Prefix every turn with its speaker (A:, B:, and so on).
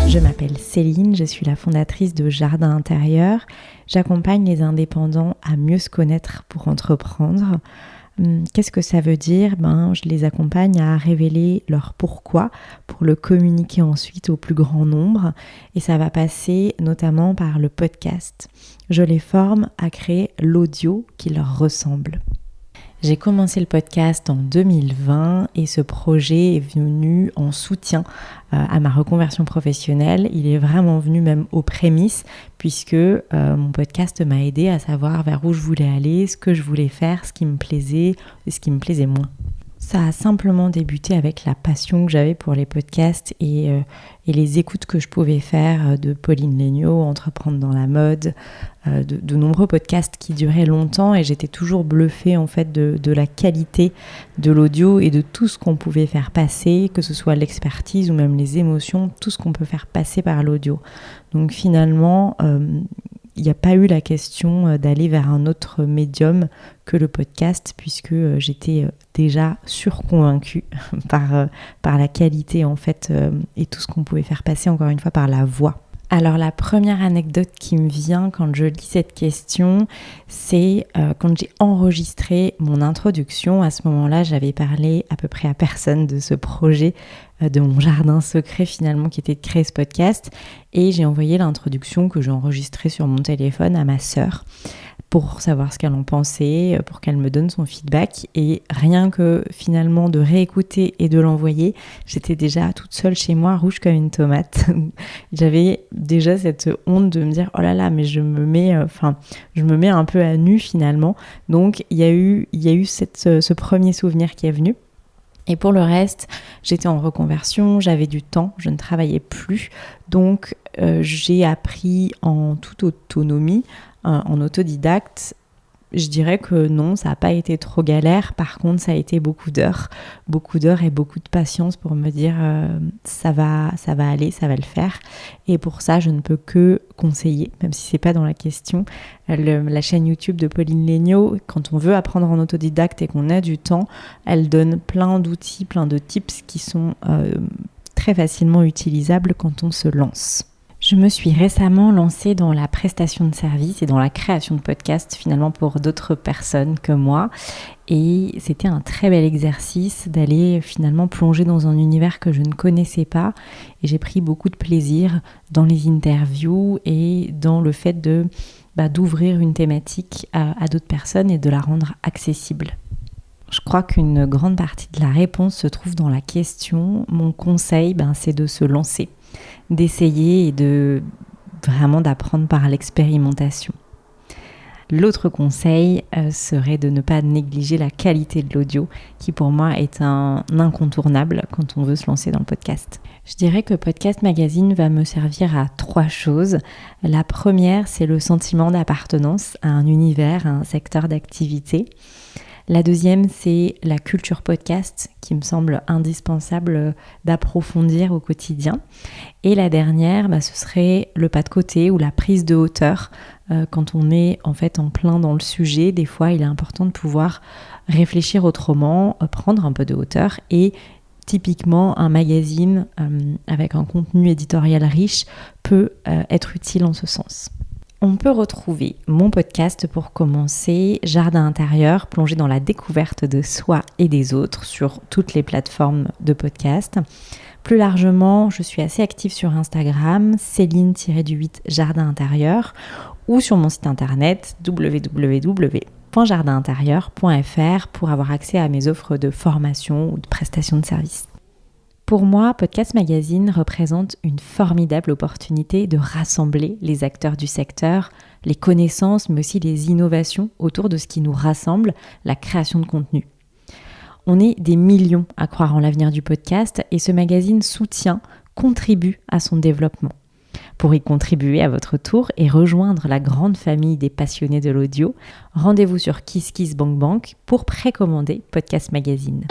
A: Je m'appelle Céline, je suis la fondatrice de Jardin Intérieur. J'accompagne les indépendants à mieux se connaître pour entreprendre. Qu'est-ce que ça veut dire ? Je les accompagne à révéler leur pourquoi pour le communiquer ensuite au plus grand nombre. Et ça va passer notamment par le podcast. Je les forme à créer l'audio qui leur ressemble. J'ai commencé le podcast en 2020 et ce projet est venu en soutien à ma reconversion professionnelle. Il est vraiment venu même aux prémices puisque mon podcast m'a aidé à savoir vers où je voulais aller, ce que je voulais faire, ce qui me plaisait et ce qui me plaisait moins. Ça a simplement débuté avec la passion que j'avais pour les podcasts et les écoutes que je pouvais faire de Pauline Léniaud, Entreprendre dans la mode, de nombreux podcasts qui duraient longtemps et j'étais toujours bluffée en fait de la qualité de l'audio et de tout ce qu'on pouvait faire passer, que ce soit l'expertise ou même les émotions, tout ce qu'on peut faire passer par l'audio. Donc finalement, il n'y a pas eu la question d'aller vers un autre médium que le podcast puisque j'étais déjà surconvaincue par la qualité en fait et tout ce qu'on pouvait faire passer encore une fois par la voix. Alors la première anecdote qui me vient quand je lis cette question, c'est quand j'ai enregistré mon introduction. À ce moment-là, j'avais parlé à peu près à personne de ce projet de mon jardin secret finalement qui était de créer ce podcast et j'ai envoyé l'introduction que j'ai enregistrée sur mon téléphone à ma sœur pour savoir ce qu'elle en pensait, pour qu'elle me donne son feedback et rien que finalement de réécouter et de l'envoyer, j'étais déjà toute seule chez moi, rouge comme une tomate. J'avais déjà cette honte de me dire oh là là mais je me mets un peu à nu finalement. Donc il y a eu ce premier souvenir qui est venu. Et pour le reste, j'étais en reconversion, j'avais du temps, je ne travaillais plus. Donc j'ai appris en toute autonomie, en autodidacte. Je dirais que non, ça n'a pas été trop galère. Par contre, ça a été beaucoup d'heures et beaucoup de patience pour me dire ça va aller, ça va le faire. Et pour ça, je ne peux que conseiller, même si c'est pas dans la question, la chaîne YouTube de Pauline Léniaud. Quand on veut apprendre en autodidacte et qu'on a du temps, elle donne plein d'outils, plein de tips qui sont très facilement utilisables quand on se lance. Je me suis récemment lancée dans la prestation de services et dans la création de podcasts finalement pour d'autres personnes que moi et c'était un très bel exercice d'aller finalement plonger dans un univers que je ne connaissais pas et j'ai pris beaucoup de plaisir dans les interviews et dans le fait d'ouvrir une thématique à d'autres personnes et de la rendre accessible. Je crois qu'une grande partie de la réponse se trouve dans la question. Mon conseil, c'est de se lancer, d'essayer et vraiment d'apprendre par l'expérimentation. L'autre conseil serait de ne pas négliger la qualité de l'audio qui pour moi est un incontournable quand on veut se lancer dans le podcast. Je dirais que Podcast Magazine va me servir à 3 choses. La première, c'est le sentiment d'appartenance à un univers, à un secteur d'activité. La deuxième, c'est la culture podcast qui me semble indispensable d'approfondir au quotidien. Et la dernière, ce serait le pas de côté ou la prise de hauteur. Quand on est en fait en plein dans le sujet, des fois il est important de pouvoir réfléchir autrement, prendre un peu de hauteur et typiquement un magazine avec un contenu éditorial riche peut être utile en ce sens. On peut retrouver mon podcast pour commencer, Jardin Intérieur, plongé dans la découverte de soi et des autres sur toutes les plateformes de podcast. Plus largement, je suis assez active sur Instagram, Céline-8 Jardin Intérieur ou sur mon site internet www.jardinintérieur.fr pour avoir accès à mes offres de formation ou de prestation de services. Pour moi, Podcast Magazine représente une formidable opportunité de rassembler les acteurs du secteur, les connaissances, mais aussi les innovations autour de ce qui nous rassemble, la création de contenu. On est des millions à croire en l'avenir du podcast et ce magazine contribue à son développement. Pour y contribuer à votre tour et rejoindre la grande famille des passionnés de l'audio, rendez-vous sur KissKissBankBank pour précommander Podcast Magazine.